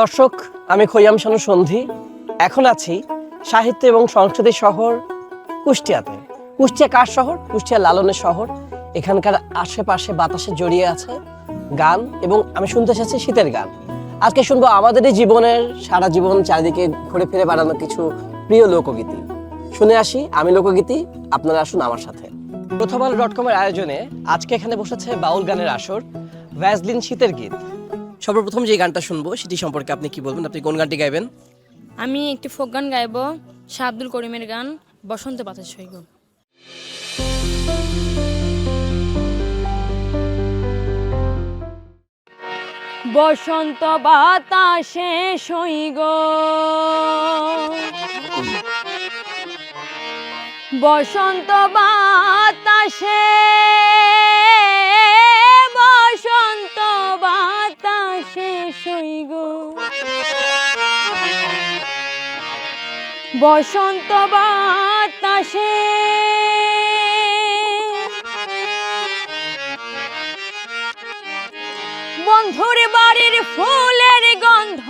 দর্শক, আমি খৈয়াম শানু সন্ধি। এখন আছি সাহিত্য এবং সংস্কৃতি শহর কুষ্টিয়াতে। কুষ্টিয়া কার শহর? কুষ্টিয়া লালনের শহর। এখানকার আশেপাশে বাতাসে জড়িয়ে আছে গান, এবং আমি শুনতে এসেছি শীতের গান। আজকে শুনবো আমাদেরই জীবনের সারা জীবন চারিদিকে ঘুরে ফিরে বেড়ানো কিছু প্রিয় লোকগীতি। শুনে আসি আমি লোকগীতি, আপনারা আসুন আমার সাথে। প্রথমআলো.com-এর আয়োজনে আজকে এখানে বসেছে বাউল গানের আসর, ভ্যাজলিন শীতের গীত। সর্বপ্রথম যে গানটা শুনবো সেটি সম্পর্কে আপনি কি বলবেন? আপনি কোন গানটি গাইবেন? আমি একটি ফোক গান গাইব, শাহ আব্দুল করিমের গান, বসন্ত বাতাস সইব। বসন্ত বাতাসে সইগ, বসন্ত বাতাসে, বসন্ত বাতাসে সইগ, বসন্ত বাতাসে বন্ধুর বাড়ির ফুলের গন্ধ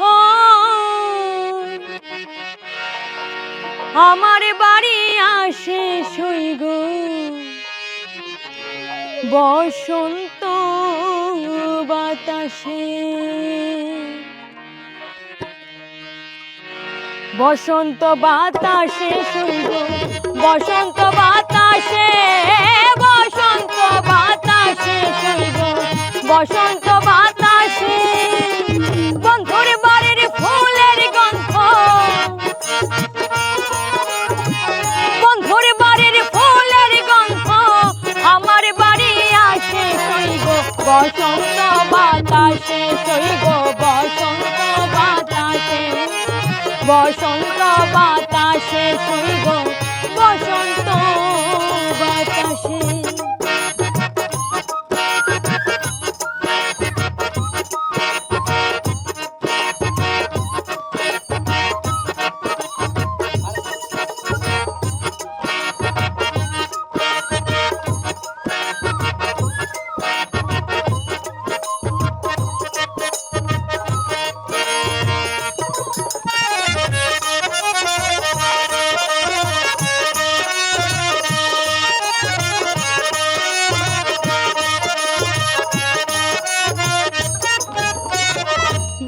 আমার বাড়ি আসে সইগ, বসন্ত বাতাসে, বসন্ত বাতাসে সইগ, বসন্ত বাতাসে, বসন্ত বাতাসে সইগ, বসন্ত বাতাসে বন্ধুর বাড়ির ফুলের গন্ধ, বন্ধুর বাড়ির ফুলের গন্ধ আমার বাড়ি আসে সইগ, বসন্ত বাতাসে সইগ, বসন্ত বাতাসে, বসন্ত বাতাসে সইগ, বসন্ত বাতাসে।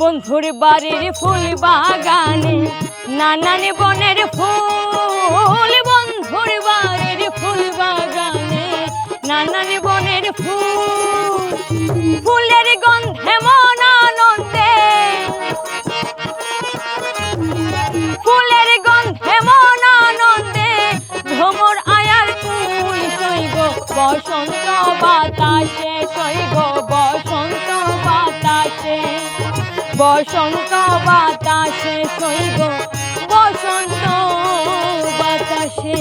বন্ধুর বাড়ির ফুল বাগানে নানান বনের ফুল, বন্ধুর বাড়ির ফুল বাগানে নানান বনের ফুল, ফুলের গন্ধে মন আনন্দে, ফুলের গন্ধে মন আনন্দে ভ্রমর আয়ার ফুল সইগ, বসন্ত বাতাসে সইগ, বসন্ত বাতাসে, বসন্ত বাতাসে সইগ, বসন্ত বাতাসে।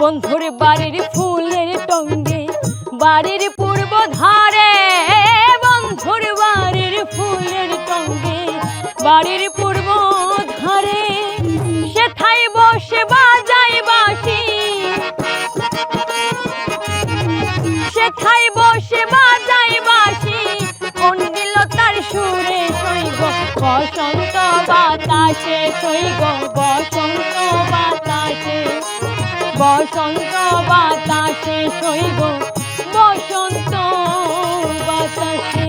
বন্ধুর বাড়ির ফুলের টঙ্গে বাড়ির পূর্ব ধারে, বন্ধুর বাড়ির ফুলের টঙ্গে বাড়ির পূর্ব ধারে সেথায় বসে বাজাই বাঁশি, সেথায় বসে বাজাই বাঁশি কণ্ডিলতার সুরে সইগ, বসন্ত বাতাসে সইগ, বসন্ত বাতাসে, বসন্ত বাতাসে সইগ, বসন্ত বাতাসে।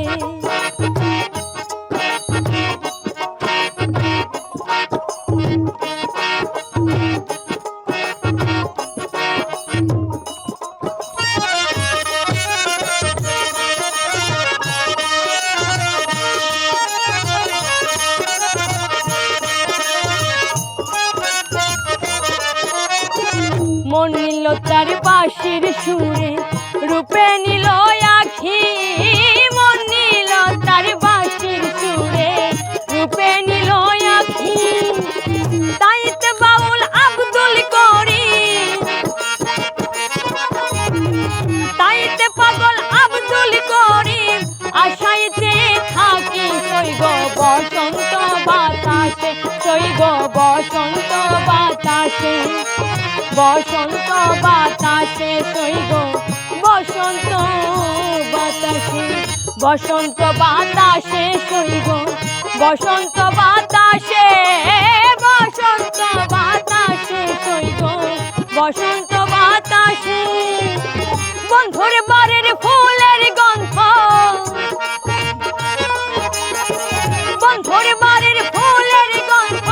মন নিল তার বাঁশির সুরে, রূপে নিল তাইতে বাউল আব্দুল করিম, তাইতে পাগল আব্দুল করিম, আশাইতে থাকি সইগ বসন্ত বাতাসে, সইগ বসন্ত বাতাসে, বসন্ত বাতাসে, সইগ বসন্ত বাতাসে, বসন্ত বাতাসে, সইগ বসন্ত বাতাসে, বসন্ত বাতাসে, সইগ বসন্ত বাতাসে, বন্ধুর বাড়ির ফুলের গন্ধ, বন্ধুর বাড়ির ফুলের গন্ধ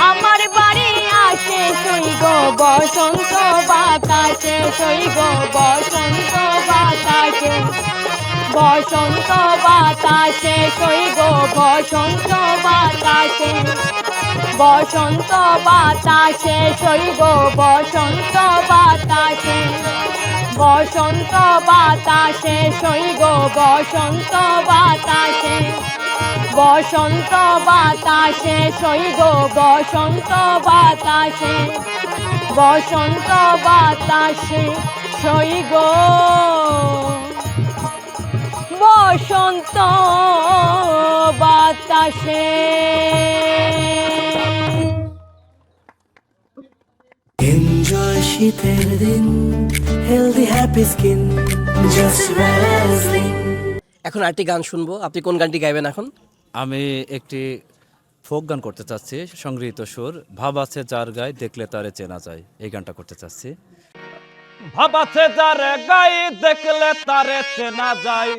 আমার বাড়ি আসে, সইগ বসন্ত বাতাসে, সইগ বসন্ত বাতাসে, বসন্ত বাতাসে, সইগ বসন্ত বাতাসে, বসন্ত বাতাসে, সইগ বসন্ত বাতাসে, বসন্ত বাতাসে, সইগ বসন্ত বাতাসে, বসন্ত বাতাসে, সইগ বসন্ত বাতাসে, বসন্ত বাতাসে, সইগ বসন্ত বাতাসে। Enjoy শীতের দিন, healthy happy skin, just Vaseline. এখন আরেকটি গান শুনবো, আপনি কোন গানটি গাইবেন এখন? আমি একটি ফোক গান করতে চাচ্ছি, সংগৃহীত সুর, ভাব আছে যার গায়ে দেখলে তারে চেনা যায়, এই গানটা করতে চাচ্ছি। ভাব আছে যার গায়ে দেখলে তারে চেনা যায়,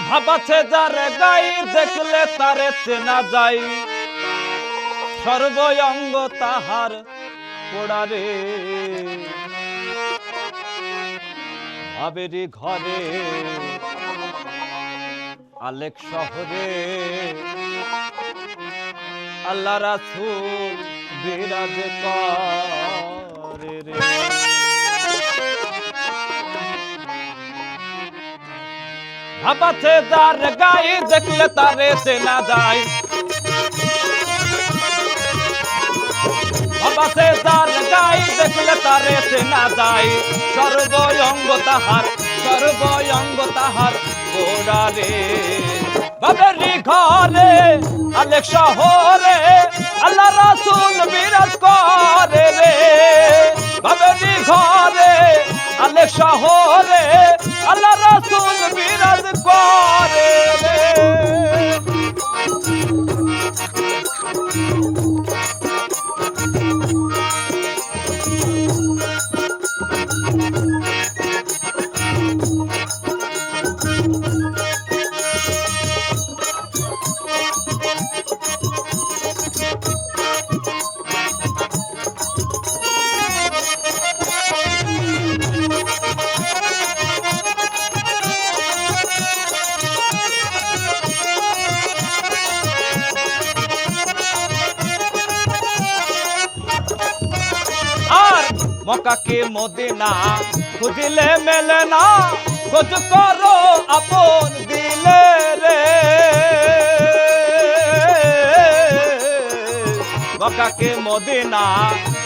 ভাব আছে যার গায়ে দেখলে তারে চেনা যায়, সর্বঙ্গ তাহার পোড়ারে, ভাবেরি ঘরে আলেক শহরে আল্লাহ রাসূল বিরাজ করে রে। ভাব আছে যার গায়ে দেখলে তারে চেনা যায়, ভাব আছে যার গায়ে দেখলে তারে চেনা যায়, সর্বঙ্গ তাহার, সর্বঙ্গ তাহার গোড়ারে, বাবেরি ঘরে আলেক শহরে আল্লাহ রাসূল বিরাজ করে রে, বাবেরি ঘরে আলেক শহরে আল্লাহ রাসূল বিরাজ করে রে। মক্কাকে মদিনা খুঁজিলে মেলে না, খোঁজ করো আপন দিলে রে, মক্কাকে মদিনা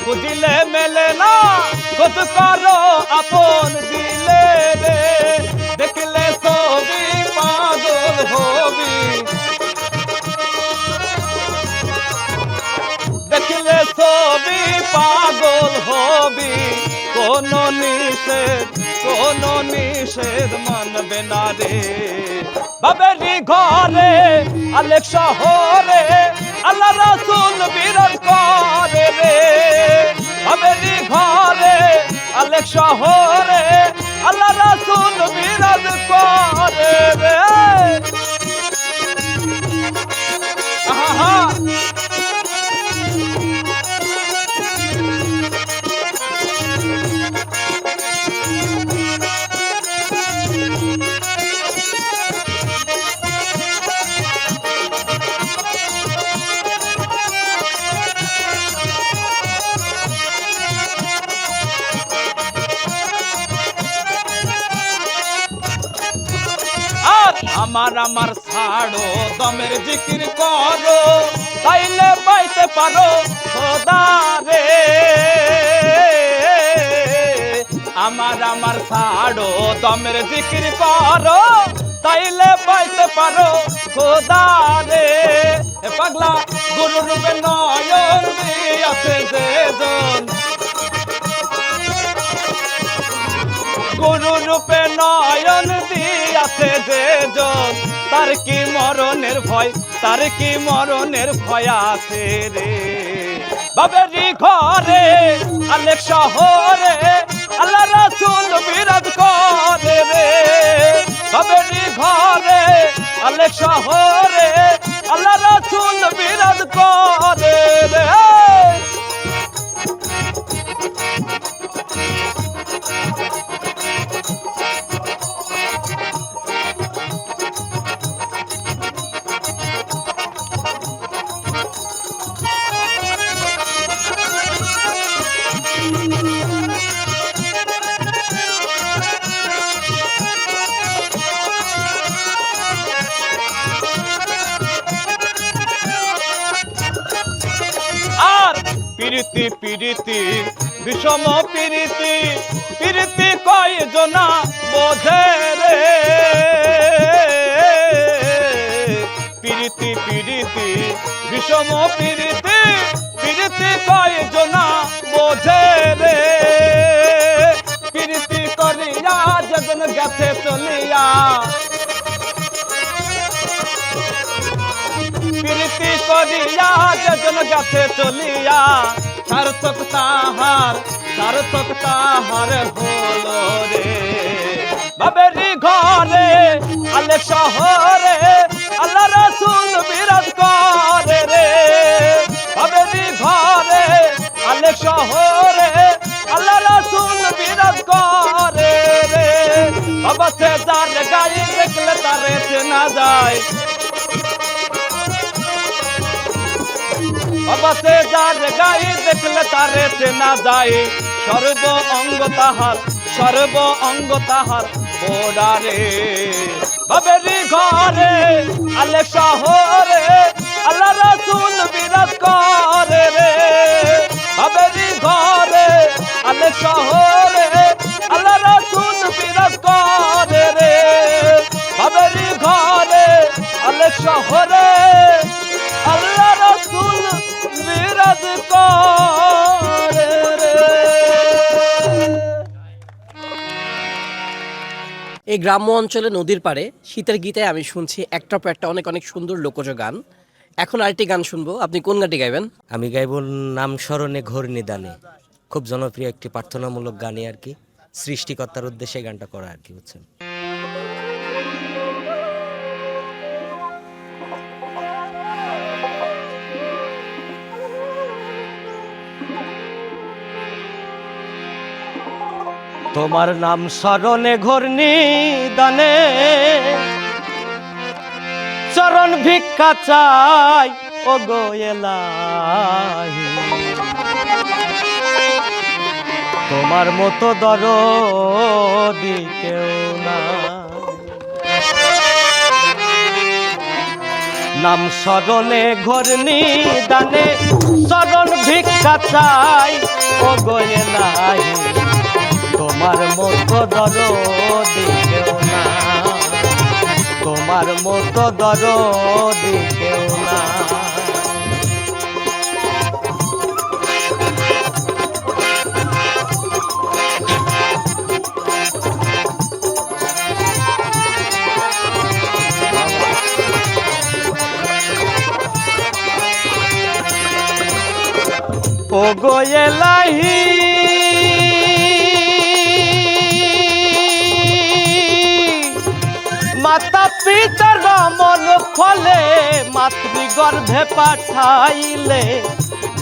খুঁজিলে মেলে না, খোঁজ করো আপন দিলে রে, দেখলে ছবি পাগল হবি, দেখলে ছবি পাগল হবি, কোন নিষেধ মানবে না রে, বাবেরি ঘরে আলেক শহরে আল্লাহ রাসূল বিরাজ করে রে, বাবেরি ঘরে আলেক শহরে আল্লাহ রাসূল বিরাজ করে রে। আহা আমার ছাড়ো দমের জিকির করো তাইলে পাইতে পারো খোদা রে আমার ছাড়ো দমের জিকির করো তাইলে পাইতে পারো খোদা রে এ পাগলা গুরু রূপে নয়ন দিয়াছে যেজন গুরু রূপে নয়ন দিয়াছে যেজন তার কি মরণের ভয় তার কি মরণের ভয় আছে রে বাবেরি ঘরে আলেক শহরে আল্লাহ রাসূল বিরাজ করে রে বাবেরি ঘরে আলেক শহরে আল্লাহ রাসূল বিরাজ করে রে আর পিরিতি পিরিতি বিষম পিরিতি পিরিতি কয়জনা বোঝে রে পিরিতি পিরিতি বিষম পিরিতি পিরিতি কয়জনা বোঝে রে পিরিতি করিয়া যেজন গেছে চলিয়া প্রীতি করিয়া যেজন গেছে চলিয়া সার্থক তাহার হলো রে বাবেরি ঘরে আলেক শহরে আল্লাহ রাসূল বিরাজ করে রে বাবেরি ঘরে আলেক শহরে আল্লাহ রাসূল বিরাজ করে রে বাবা সে যার গায়ে দেখলে তারে চেনা যায় বাবা সে যার গায়ে দেখলে তারে চেনা যায় সর্ব অঙ্গ তাহার বোড়ারে বাবেরি ঘরে আলেক শহরে আল্লাহ রাসূল বিরাজ করে রে বাবেরি ঘরে আলেক শহরে আল্লাহ রাসূল বিরাজ করে রে বাবেরি ঘরে আলেক শহরে আল্লাহ রাসূল বিরাজ করে রে এই গ্রাম্য অঞ্চলে নদীর পাড়ে শীতের গীতে আমি শুনছি একটার পর একটা অনেক অনেক সুন্দর লোকজ গান। এখন আরেকটি গান শুনবো, আপনি কোন গানটি গাইবেন? আমি গাইব নাম স্মরণে ঘোর নিদানে, খুব জনপ্রিয় একটি প্রার্থনামূলক গানই আর কি, সৃষ্টিকর্তার উদ্দেশ্যে গানটা করা আর কি, বুঝছেন। তোমার নাম স্মরণে ঘোর নিদানে চরণ ভিক্ষা চাই ও গো এলাহি, তোমার মতো দরদি কেউ না। নাম স্মরণে ঘোর নিদানে চরণ ভিক্ষা চাই ও গো এলাহি, তোমার মতো দরদি কেউ না, তোমার মতো দরদি কেউ না। ও গো এলাহি মাতা পিতার মন ফলে মাতৃগর্ভে পাঠাইলে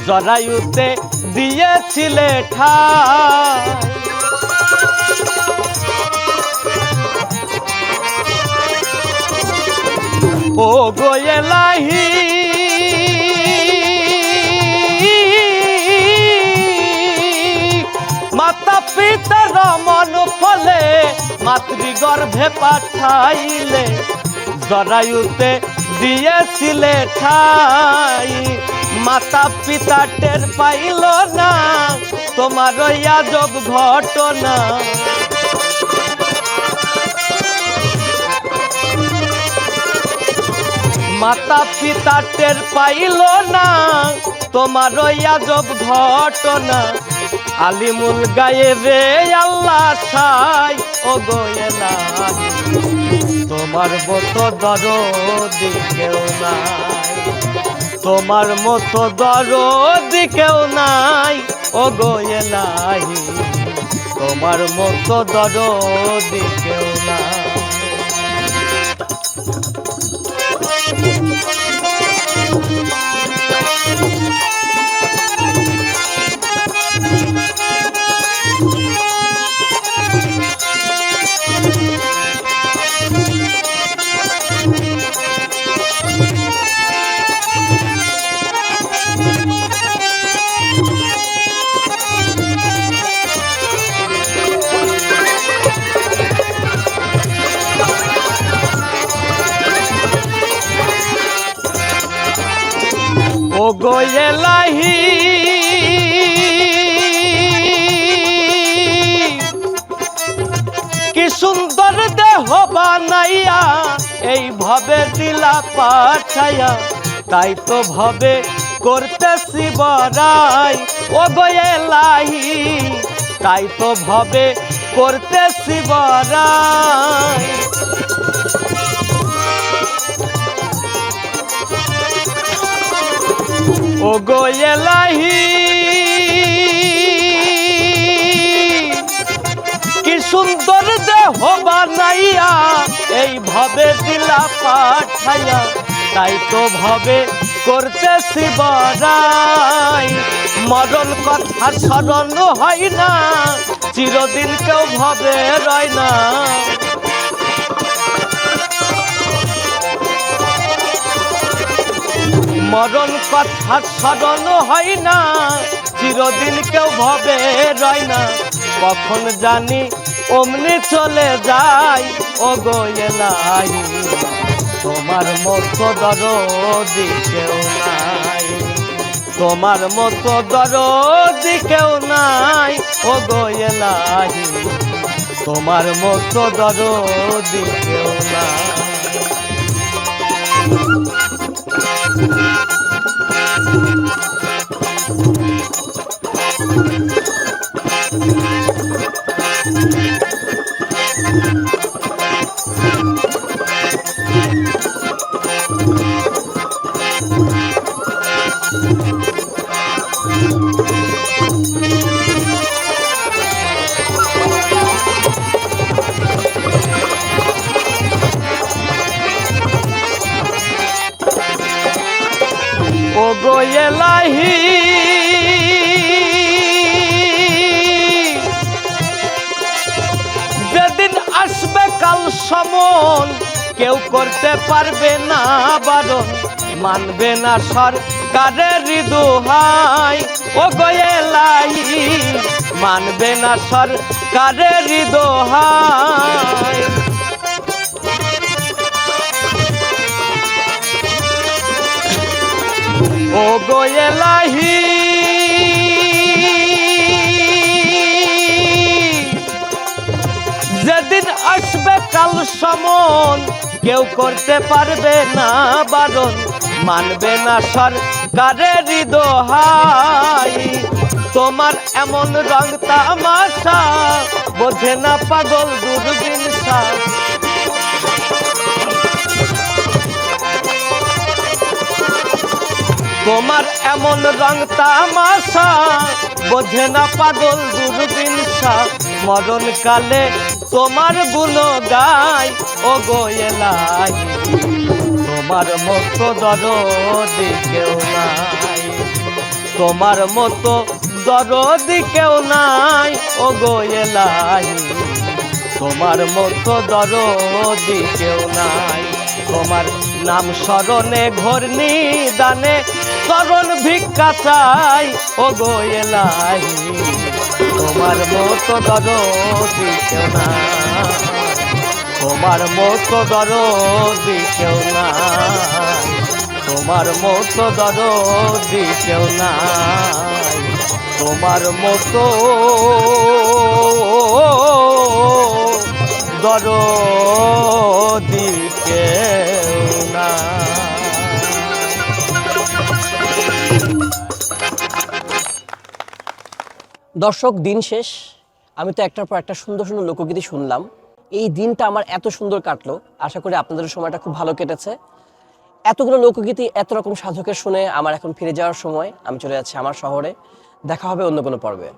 জরায়ুতে দিয়েছিলে ঠাই, ও গো এলাহি মাতা পিতার মন ফলে মাতৃগর্ভে পাঠাইলে জরায়ুতে দিয়েছিলে ঠাই মাতা পিতা টের পাইল না তোমার ওই আজব ঘটনা মাতা পিতা টের পাইল না তোমার ওই আজব ঘটনা আলিমুল গায়েবে আল্লাহ সাই ও গোয়েলা তোমার মতো দরদি কেউ নাই তোমার মতো দরদি কেউ নাই ও গোয়েলাই তোমার মতো দরদি কেউ নাই ও গোয়েলাহি কি সুন্দর দেহ বানাইয়া এইভাবে দিলা পাঠাইয়া তাই তো ভাবে করতেছি বড়াই ও গোয়েলাহি তাই তো ভাবে করতেছি বড়াই ও গোয়েলাহি কি সুন্দর দেহ বানাইয়া এইভাবে দিলা পাঠাইয়া তাই তো ভাবে করতেছি বড়াই মরণ কথা স্মরণ হয় না চিরদিন কেউ ভাবে রয় না মরণ কথা স্মরণ হয় না চিরদিন কেউ ভাবে রয় না কখন জানি অমনি চলে যায় ও গোয়েলাই তোমার মতো দরদি কেউ নাই তোমার মতো দরদি কেউ নাই ও গোয়েলাই তোমার মতো দরদি কেউ নাই ও গোয়েলাহি যেদিন আসবে কাল সমন কেউ করতে পারবে না বারণ মানবে না সরকারের দোহাই ও গোয়েলাহি মানবে না সরকারের দোহাই ও গোয়েলাহি যেদিন আসবে কাল সমন কেউ করতে পারবে না বারণ মানবে না সরকারের দোহাই তোমার এমন রং তামাশা বোঝে না পাগল দূরবীন শাহ তোমার এমন রং তামাশা বোঝে না পাগল দূরবীন শাহ মরণ কালে তোমার গুণ গাই ও গোয়েলাই তোমার মতো দরদি কেউ নাই তোমার মতো দরদি কেউ নাই ও গোয়েলাই তোমার মতো দরদি কেউ নাই তোমার নাম স্মরণে ঘোর নিদানে চরণ ভিক্ষা চাই ও গোয়েলাই তোমার মতো দরদি কেউ নাই তোমার মতো দরদি কেউ নাই, তোমার মতো দরদি কেউ নাই, তোমার মতো দরদি কেউ নাই। দর্শক, দিন শেষ। আমি তো একটার পর একটা সুন্দর সুন্দর লোকগীতি শুনলাম। এই দিনটা আমার এত সুন্দর কাটলো, আশা করি আপনাদের সময়টা খুব ভালো কেটেছে। এতগুলো লোকগীতি, এত রকম সাধকের শুনে আমার এখন ফিরে যাওয়ার সময়। আমি চলে যাচ্ছি আমার শহরে। দেখা হবে অন্য কোনো পর্বে।